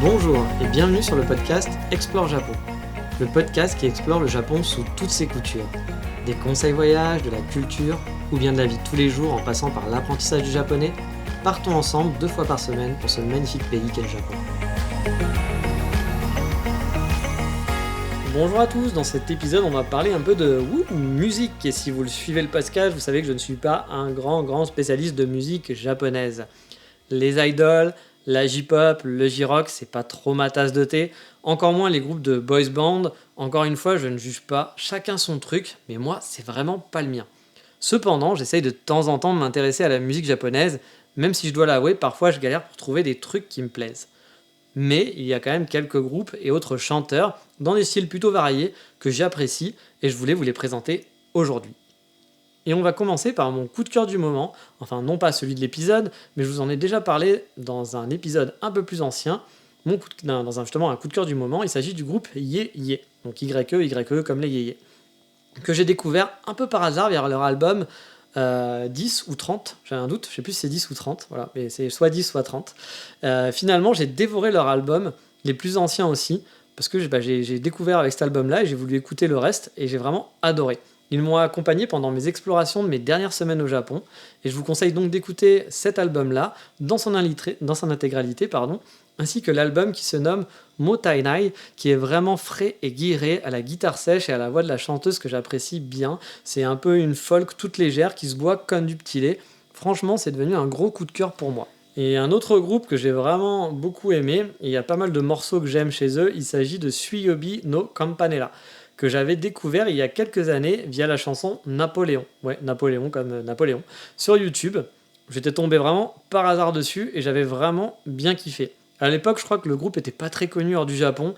Bonjour et bienvenue sur le podcast Explore Japon, le podcast qui explore le Japon sous toutes ses coutures. Des conseils voyages, de la culture ou bien de la vie de tous les jours en passant par l'apprentissage du japonais, partons ensemble 2 fois par semaine pour ce magnifique pays qu'est le Japon. Bonjour à tous, dans cet épisode on va parler un peu de musique et si vous le suivez le podcast, vous savez que je ne suis pas un grand spécialiste de musique japonaise. Les idols, la J-pop, le J-rock, c'est pas trop ma tasse de thé, encore moins les groupes de boys band. Encore une fois, je ne juge pas, chacun son truc, mais moi c'est vraiment pas le mien. Cependant, j'essaye de temps en temps de m'intéresser à la musique japonaise, même si je dois l'avouer, parfois je galère pour trouver des trucs qui me plaisent. Mais il y a quand même quelques groupes et autres chanteurs dans des styles plutôt variés que j'apprécie et je voulais vous les présenter aujourd'hui. Et on va commencer par mon coup de cœur du moment, enfin non pas celui de l'épisode, mais je vous en ai déjà parlé dans un épisode un peu plus ancien, justement un coup de cœur du moment, il s'agit du groupe Ye Ye, donc YE comme les Yéyés, que j'ai découvert un peu par hasard via leur album 10 ou 30, j'ai un doute, je sais plus si c'est 10 ou 30, voilà, mais c'est soit 10 soit 30. Finalement, j'ai dévoré leur album, les plus anciens aussi, parce que j'ai découvert avec cet album-là et j'ai voulu écouter le reste et j'ai vraiment adoré. Ils m'ont accompagné pendant mes explorations de mes dernières semaines au Japon et je vous conseille donc d'écouter cet album-là dans son intégralité, ainsi que l'album qui se nomme Motainai, qui est vraiment frais et guiré à la guitare sèche et à la voix de la chanteuse que j'apprécie bien. C'est un peu une folk toute légère qui se boit comme du petit lait. Franchement, c'est devenu un gros coup de cœur pour moi. Et un autre groupe que j'ai vraiment beaucoup aimé, et il y a pas mal de morceaux que j'aime chez eux, il s'agit de Suiyobi no Campanella, que j'avais découvert il y a quelques années via la chanson Napoléon. Ouais, Napoléon comme Napoléon. Sur YouTube, j'étais tombé vraiment par hasard dessus et j'avais vraiment bien kiffé. À l'époque, je crois que le groupe était pas très connu hors du Japon,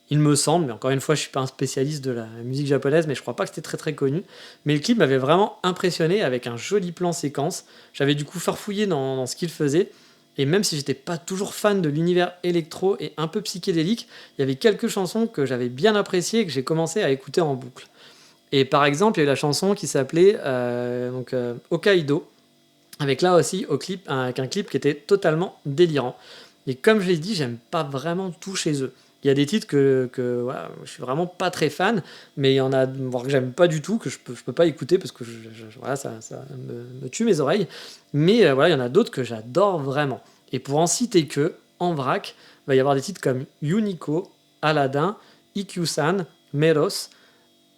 il me semble, mais encore une fois, je suis pas un spécialiste de la musique japonaise, mais je crois pas que c'était très connu. Mais le clip m'avait vraiment impressionné avec un joli plan séquence. J'avais du coup farfouillé dans ce qu'il faisait. Et même si j'étais pas toujours fan de l'univers électro et un peu psychédélique, il y avait quelques chansons que j'avais bien appréciées et que j'ai commencé à écouter en boucle. Et par exemple, il y a eu la chanson qui s'appelait Hokkaido, avec là aussi avec un clip qui était totalement délirant. Et comme je l'ai dit, j'aime pas vraiment tout chez eux. Il y a des titres que voilà, je suis vraiment pas très fan, mais il y en a voire que j'aime pas du tout, que je peux pas écouter parce que voilà, ça me tue mes oreilles. Mais voilà, il y en a d'autres que j'adore vraiment. Et pour en citer que, en vrac, il va y avoir des titres comme Yuniko, Aladdin, Ikkyu-san, Meros,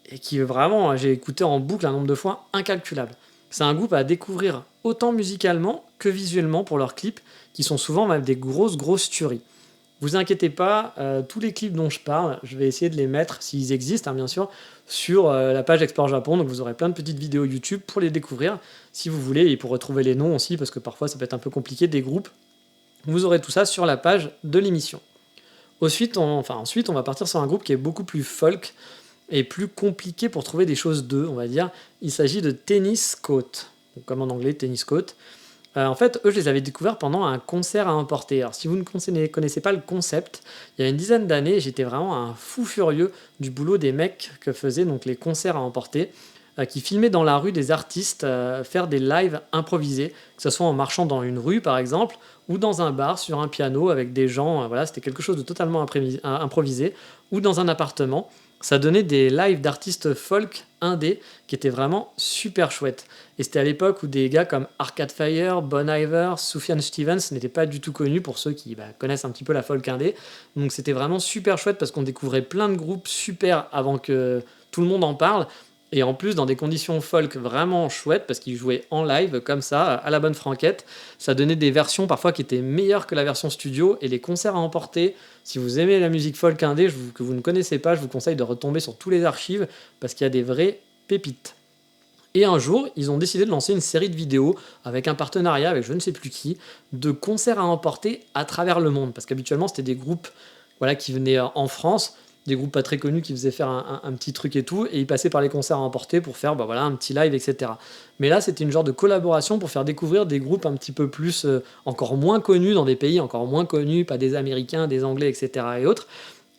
et qui vraiment, j'ai écouté en boucle un nombre de fois incalculable. C'est un groupe à découvrir autant musicalement que visuellement pour leurs clips, qui sont souvent même des grosses tueries. Vous inquiétez pas, tous les clips dont je parle, je vais essayer de les mettre, s'ils existent bien sûr, sur la page Explore Japon, donc vous aurez plein de petites vidéos YouTube pour les découvrir, si vous voulez, et pour retrouver les noms aussi, parce que parfois ça peut être un peu compliqué, des groupes. Vous aurez tout ça sur la page de l'émission. Ensuite, on va partir sur un groupe qui est beaucoup plus folk, et plus compliqué pour trouver des choses d'eux, on va dire. Il s'agit de Tennis Coat, donc comme en anglais, Tennis Coat. En fait, eux, je les avais découverts pendant un concert à emporter. Alors, si vous ne connaissez pas le concept, il y a une dizaine d'années, j'étais vraiment un fou furieux du boulot des mecs que faisaient donc les concerts à emporter, qui filmaient dans la rue des artistes faire des lives improvisés, que ce soit en marchant dans une rue, par exemple, ou dans un bar sur un piano avec des gens. Voilà, c'était quelque chose de totalement improvisé, ou dans un appartement. Ça donnait des lives d'artistes folk indé qui étaient vraiment super chouettes. Et c'était à l'époque où des gars comme Arcade Fire, Bon Iver, Sufjan Stevens n'étaient pas du tout connus pour ceux qui connaissent un petit peu la folk indé. Donc c'était vraiment super chouette parce qu'on découvrait plein de groupes super avant que tout le monde en parle. Et en plus dans des conditions folk vraiment chouettes parce qu'ils jouaient en live comme ça, à la bonne franquette. Ça donnait des versions parfois qui étaient meilleures que la version studio et les concerts à emporter. Si vous aimez la musique folk indé que vous ne connaissez pas, je vous conseille de retomber sur tous les archives parce qu'il y a des vraies pépites. Et un jour, ils ont décidé de lancer une série de vidéos avec un partenariat avec je ne sais plus qui, de concerts à emporter à travers le monde. Parce qu'habituellement, c'était des groupes qui venaient en France, des groupes pas très connus qui faisaient faire un petit truc et tout, et ils passaient par les concerts à emporter pour faire un petit live, etc. Mais là, c'était une genre de collaboration pour faire découvrir des groupes un petit peu plus, encore moins connus dans des pays encore moins connus, pas des Américains, des Anglais, etc. et autres.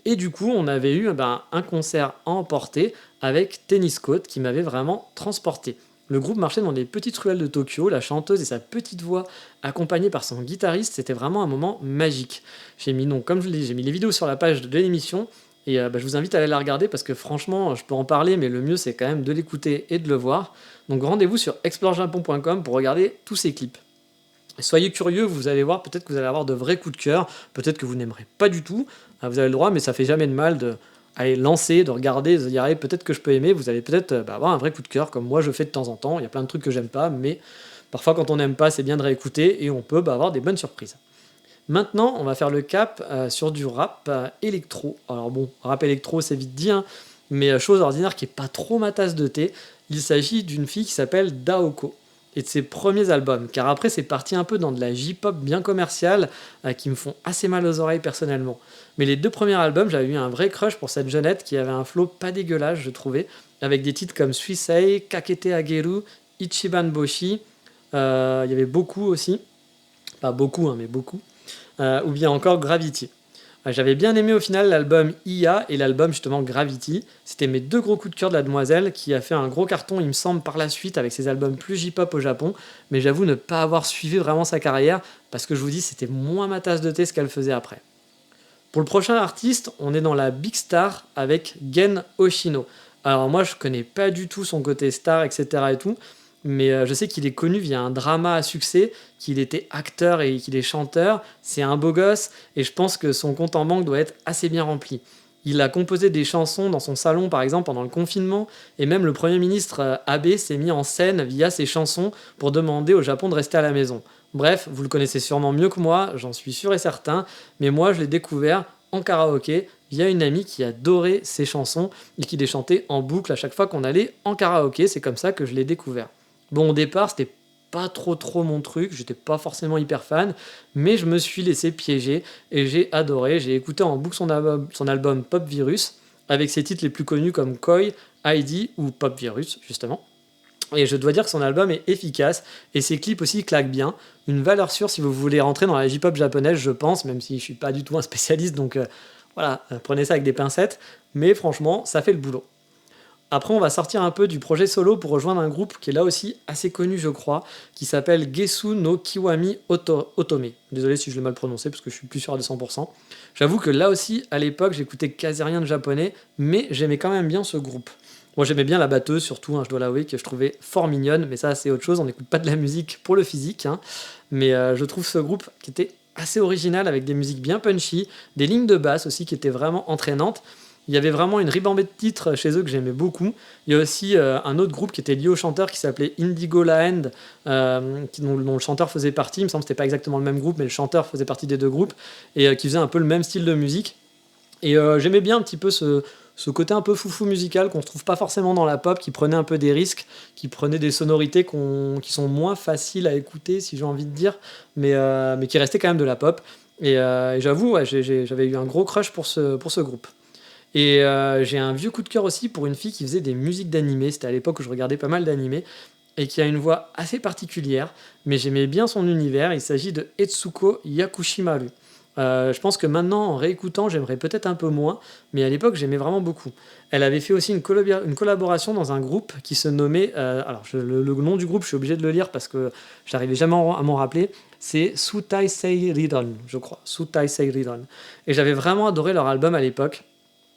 Et du coup, on avait eu un concert à emporter avec Tennis Coat qui m'avait vraiment transporté. Le groupe marchait dans les petites ruelles de Tokyo, la chanteuse et sa petite voix accompagnée par son guitariste, c'était vraiment un moment magique. J'ai mis donc, comme je l'ai dit, j'ai mis les vidéos sur la page de l'émission et je vous invite à aller la regarder parce que franchement, je peux en parler, mais le mieux c'est quand même de l'écouter et de le voir. Donc rendez-vous sur explorejapon.com pour regarder tous ces clips. Soyez curieux, vous allez voir, peut-être que vous allez avoir de vrais coups de cœur, peut-être que vous n'aimerez pas du tout, vous avez le droit, mais ça fait jamais de mal de aller lancer, de regarder, de se dire allez, peut-être que je peux aimer, vous allez peut-être avoir un vrai coup de cœur, comme moi je fais de temps en temps, il y a plein de trucs que j'aime pas, mais parfois quand on n'aime pas, c'est bien de réécouter, et on peut avoir des bonnes surprises. Maintenant, on va faire le cap sur du rap électro. Alors bon, rap électro, c'est vite dit, hein, mais chose ordinaire qui est pas trop ma tasse de thé, il s'agit d'une fille qui s'appelle Daoko et de ses premiers albums, car après c'est parti un peu dans de la J-pop bien commerciale qui me font assez mal aux oreilles personnellement. Mais les deux premiers albums, j'avais eu un vrai crush pour cette jeunette qui avait un flow pas dégueulasse, je trouvais, avec des titres comme Suisei, Kakete Ageru, Ichiban Boshi, il y avait beaucoup aussi, pas beaucoup, hein, mais beaucoup, ou bien encore Gravity. J'avais bien aimé au final l'album IA et l'album justement Gravity. C'était mes deux gros coups de cœur de la demoiselle qui a fait un gros carton, il me semble, par la suite avec ses albums plus J-pop au Japon. Mais j'avoue ne pas avoir suivi vraiment sa carrière parce que je vous dis, c'était moins ma tasse de thé ce qu'elle faisait après. Pour le prochain artiste, on est dans la Big Star avec Gen Hoshino. Alors moi, je connais pas du tout son côté star, etc. et tout, mais je sais qu'il est connu via un drama à succès, qu'il était acteur et qu'il est chanteur. C'est un beau gosse et je pense que son compte en banque doit être assez bien rempli. Il a composé des chansons dans son salon, par exemple, pendant le confinement, et même le Premier ministre Abe s'est mis en scène via ses chansons pour demander au Japon de rester à la maison. Bref, vous le connaissez sûrement mieux que moi, j'en suis sûr et certain, mais moi je l'ai découvert en karaoké via une amie qui adorait ses chansons et qui les chantait en boucle à chaque fois qu'on allait en karaoké, c'est comme ça que je l'ai découvert. Bon, au départ, c'était pas trop mon truc, j'étais pas forcément hyper fan, mais je me suis laissé piéger et j'ai adoré. J'ai écouté en boucle son album Pop Virus, avec ses titres les plus connus comme Koi, ID ou Pop Virus, justement. Et je dois dire que son album est efficace et ses clips aussi claquent bien. Une valeur sûre si vous voulez rentrer dans la J-pop japonaise, je pense, même si je suis pas du tout un spécialiste, donc prenez ça avec des pincettes. Mais franchement, ça fait le boulot. Après, on va sortir un peu du projet solo pour rejoindre un groupe qui est là aussi assez connu, je crois, qui s'appelle Gesu no Kiwami Otome. Désolé si je l'ai mal prononcé, parce que je suis plus sûr à 200%. J'avoue que là aussi, à l'époque, j'écoutais quasi rien de japonais, mais j'aimais quand même bien ce groupe. Moi, j'aimais bien la batteuse, surtout, je dois l'avouer, que je trouvais fort mignonne, mais ça, c'est autre chose, on n'écoute pas de la musique pour le physique, hein. Mais je trouve ce groupe qui était assez original, avec des musiques bien punchy, des lignes de basse aussi qui étaient vraiment entraînantes. Il y avait vraiment une ribambée de titres chez eux que j'aimais beaucoup. Il y a aussi un autre groupe qui était lié au chanteur qui s'appelait Indigo La End, dont le chanteur faisait partie. Il me semble que c'était pas exactement le même groupe, mais le chanteur faisait partie des deux groupes et qui faisait un peu le même style de musique. Et j'aimais bien un petit peu ce côté un peu foufou musical qu'on ne trouve pas forcément dans la pop, qui prenait un peu des risques, qui prenait des sonorités qui sont moins faciles à écouter, si j'ai envie de dire, mais qui restaient quand même de la pop. Et j'avoue, j'avais eu un gros crush pour ce groupe. Et j'ai un vieux coup de cœur aussi pour une fille qui faisait des musiques d'animé. C'était à l'époque où je regardais pas mal d'animés et qui a une voix assez particulière, mais j'aimais bien son univers. Il s'agit de Etsuko Yakushimaru. Je pense que maintenant, en réécoutant, j'aimerais peut-être un peu moins, mais à l'époque, j'aimais vraiment beaucoup. Elle avait fait aussi une collaboration dans un groupe qui se nommait... le nom du groupe, je suis obligé de le lire parce que j'arrivais jamais à m'en rappeler. C'est Sutai Seiridon, je crois. Sutai Seiridon. Et j'avais vraiment adoré leur album à l'époque.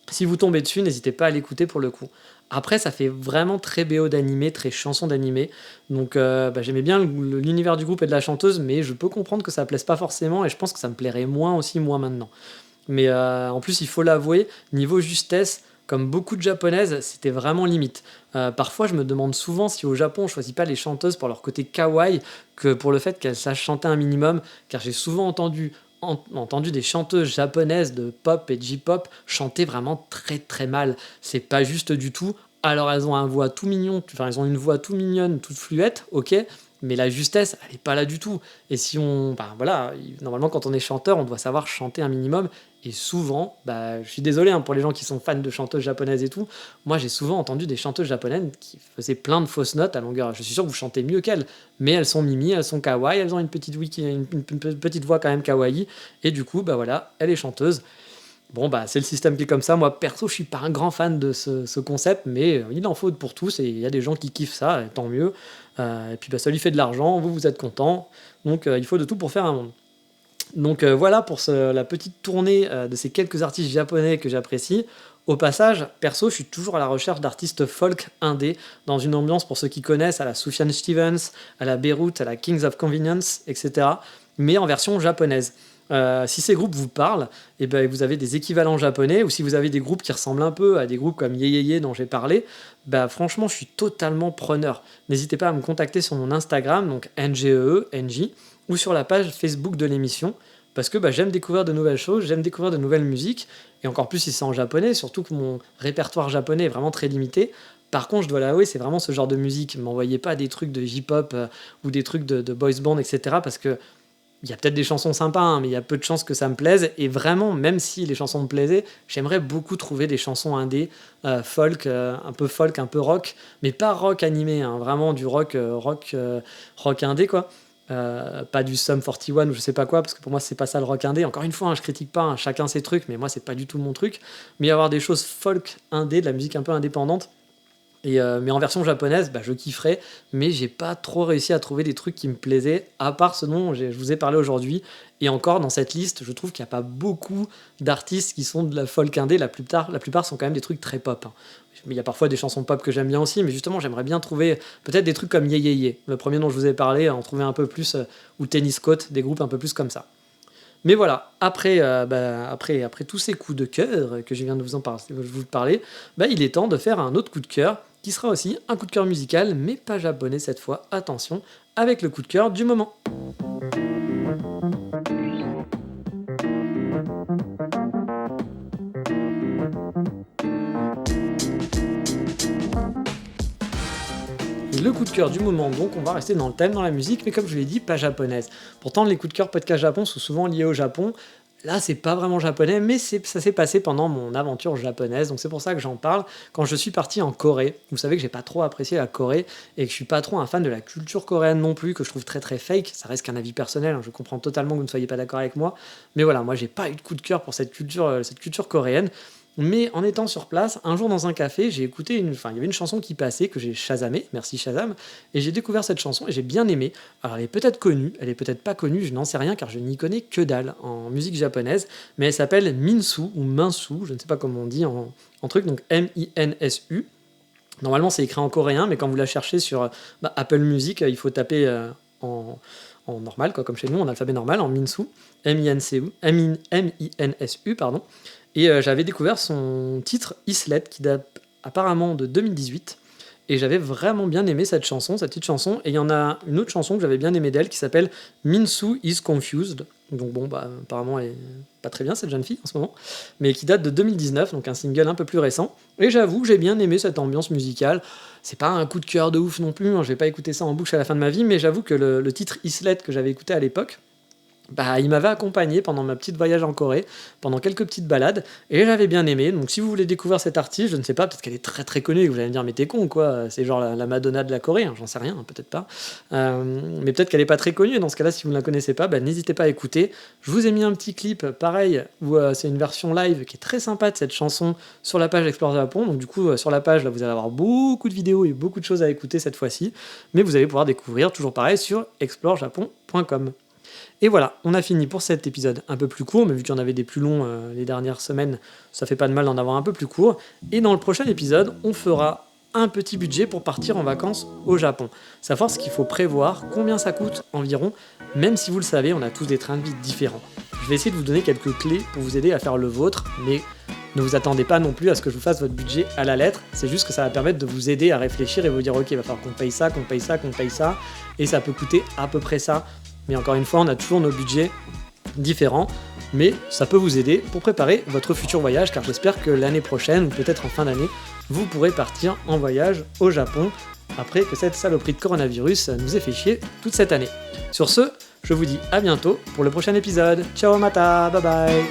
Si vous tombez dessus, n'hésitez pas à l'écouter pour le coup. Après, ça fait vraiment très BO d'animé, très chanson d'animé. Donc j'aimais bien l'univers du groupe et de la chanteuse, mais je peux comprendre que ça ne plaise pas forcément et je pense que ça me plairait moins aussi, moi maintenant. Mais en plus, il faut l'avouer, niveau justesse, comme beaucoup de japonaises, c'était vraiment limite. Parfois, je me demande souvent si au Japon, on choisit pas les chanteuses pour leur côté kawaii que pour le fait qu'elles sachent chanter un minimum, car j'ai souvent entendu des chanteuses japonaises de pop et de J-pop chanter vraiment très très mal. C'est pas juste du tout. Alors elles ont elles ont une voix tout mignonne, toute fluette, ok, mais la justesse, elle est pas là du tout. Et si normalement quand on est chanteur, on doit savoir chanter un minimum. Et souvent, je suis désolé pour les gens qui sont fans de chanteuses japonaises et tout, moi j'ai souvent entendu des chanteuses japonaises qui faisaient plein de fausses notes à longueur. Je suis sûr que vous chantez mieux qu'elles, mais elles sont mimi, elles sont kawaii, elles ont une petite voix quand même kawaii, et du coup, elle est chanteuse. Bon, bah, c'est le système qui est comme ça. Moi, perso, je suis pas un grand fan de ce concept, mais il en faut pour tous et il y a des gens qui kiffent ça, et tant mieux. Et puis, bah, ça lui fait de l'argent, vous êtes contents. Donc, il faut de tout pour faire un monde. Donc, voilà pour la petite tournée de ces quelques artistes japonais que j'apprécie. Au passage, perso, je suis toujours à la recherche d'artistes folk indé, dans une ambiance, pour ceux qui connaissent, à la Sufjan Stevens, à la Beirut, à la Kings of Convenience, etc., mais en version japonaise. Si ces groupes vous parlent, et ben vous avez des équivalents japonais, ou si vous avez des groupes qui ressemblent un peu à des groupes comme Yeyeye dont j'ai parlé, bah franchement je suis totalement preneur. N'hésitez pas à me contacter sur mon Instagram, donc NGEE, ou sur la page Facebook de l'émission, parce que bah, j'aime découvrir de nouvelles choses, j'aime découvrir de nouvelles musiques, et encore plus si c'est en japonais, surtout que mon répertoire japonais est vraiment très limité. Par contre, je dois l'avouer, c'est vraiment ce genre de musique. M'envoyez pas des trucs de J-pop ou des trucs de boys band, etc. Parce que il y a peut-être des chansons sympas, hein, mais il y a peu de chances que ça me plaise. Et vraiment, même si les chansons me plaisaient, j'aimerais beaucoup trouver des chansons indé, folk, un peu rock, mais pas rock animé, hein, vraiment du rock indé, quoi. Pas du Sum 41 ou je sais pas quoi, parce que pour moi c'est pas ça le rock indé. Encore une fois, hein, je critique pas, hein, chacun ses trucs, mais moi c'est pas du tout mon truc. Mais avoir des choses folk indé, de la musique un peu indépendante, mais en version japonaise, bah, je kifferais, mais j'ai pas trop réussi à trouver des trucs qui me plaisaient, à part ce dont je vous ai parlé aujourd'hui. Et encore, dans cette liste, je trouve qu'il n'y a pas beaucoup d'artistes qui sont de la folk indé. La plupart sont quand même des trucs très pop, hein. Mais il y a parfois des chansons pop que j'aime bien aussi, mais justement, j'aimerais bien trouver peut-être des trucs comme Yeyeye, le premier dont je vous ai parlé, en trouver un peu plus, ou Tennis Coat, des groupes un peu plus comme ça. Mais voilà, après tous ces coups de cœur que je viens de vous parler, bah, il est temps de faire un autre coup de cœur, qui sera aussi un coup de cœur musical, mais pas japonais cette fois, attention, avec le coup de cœur du moment. Le coup de cœur du moment, donc on va rester dans le thème, dans la musique, mais comme je l'ai dit, pas japonaise. Pourtant, les coups de cœur podcast Japon sont souvent liés au Japon. Là, c'est pas vraiment japonais, mais ça s'est passé pendant mon aventure japonaise, donc c'est pour ça que j'en parle. Quand je suis parti en Corée, vous savez que j'ai pas trop apprécié la Corée, et que je suis pas trop un fan de la culture coréenne non plus, que je trouve très très fake. Ça reste qu'un avis personnel, hein, je comprends totalement que vous ne soyez pas d'accord avec moi, mais voilà, moi j'ai pas eu de coup de cœur pour cette culture coréenne. Mais en étant sur place, un jour dans un café, j'ai écouté il y avait une chanson qui passait, que j'ai shazammée, merci Shazam, et j'ai découvert cette chanson et j'ai bien aimé. Alors elle est peut-être connue, elle est peut-être pas connue, je n'en sais rien car je n'y connais que dalle en musique japonaise, mais elle s'appelle Minsu ou Minsu, je ne sais pas comment on dit en truc, donc M-I-N-S-U. Normalement c'est écrit en coréen, mais quand vous la cherchez sur Apple Music, il faut taper en normal, quoi, comme chez nous, en alphabet normal, en Minsu, M-I-N-C-U, M-I-N-S-U, pardon. Et j'avais découvert son titre Islet, qui date apparemment de 2018. Et j'avais vraiment bien aimé cette petite chanson. Et il y en a une autre chanson que j'avais bien aimée d'elle qui s'appelle Minsu is Confused. Donc bon, apparemment elle est pas très bien cette jeune fille en ce moment. Mais qui date de 2019, donc un single un peu plus récent. Et j'avoue que j'ai bien aimé cette ambiance musicale. C'est pas un coup de cœur de ouf non plus, hein, je vais pas écouter ça en bouche à la fin de ma vie, mais j'avoue que le titre Islet que j'avais écouté à l'époque, il m'avait accompagné pendant ma petite voyage en Corée, pendant quelques petites balades, et j'avais bien aimé. Donc si vous voulez découvrir cet artiste, je ne sais pas, peut-être qu'elle est très très connue, et que vous allez me dire mais t'es con quoi, c'est genre la Madonna de la Corée, hein, j'en sais rien, peut-être pas. Mais peut-être qu'elle est pas très connue, et dans ce cas-là, si vous ne la connaissez pas, n'hésitez pas à écouter. Je vous ai mis un petit clip, pareil, où c'est une version live qui est très sympa de cette chanson sur la page Explore Japon. Donc du coup, sur la page, là, vous allez avoir beaucoup de vidéos et beaucoup de choses à écouter cette fois-ci, mais vous allez pouvoir découvrir, toujours pareil, sur explorejapon.com. Et voilà, on a fini pour cet épisode un peu plus court, mais vu qu'il y en avait des plus longs les dernières semaines, ça fait pas de mal d'en avoir un peu plus court. Et dans le prochain épisode, on fera un petit budget pour partir en vacances au Japon. Savoir ce qu'il faut prévoir, combien ça coûte environ, même si vous le savez, on a tous des trains de vie différents. Je vais essayer de vous donner quelques clés pour vous aider à faire le vôtre, mais ne vous attendez pas non plus à ce que je vous fasse votre budget à la lettre, c'est juste que ça va permettre de vous aider à réfléchir et vous dire ok, il va falloir qu'on paye ça, et ça peut coûter à peu près ça. Mais encore une fois, on a toujours nos budgets différents, mais ça peut vous aider pour préparer votre futur voyage, car j'espère que l'année prochaine, ou peut-être en fin d'année, vous pourrez partir en voyage au Japon, après que cette saloperie de coronavirus nous ait fait chier toute cette année. Sur ce, je vous dis à bientôt pour le prochain épisode. Ciao mata, bye bye.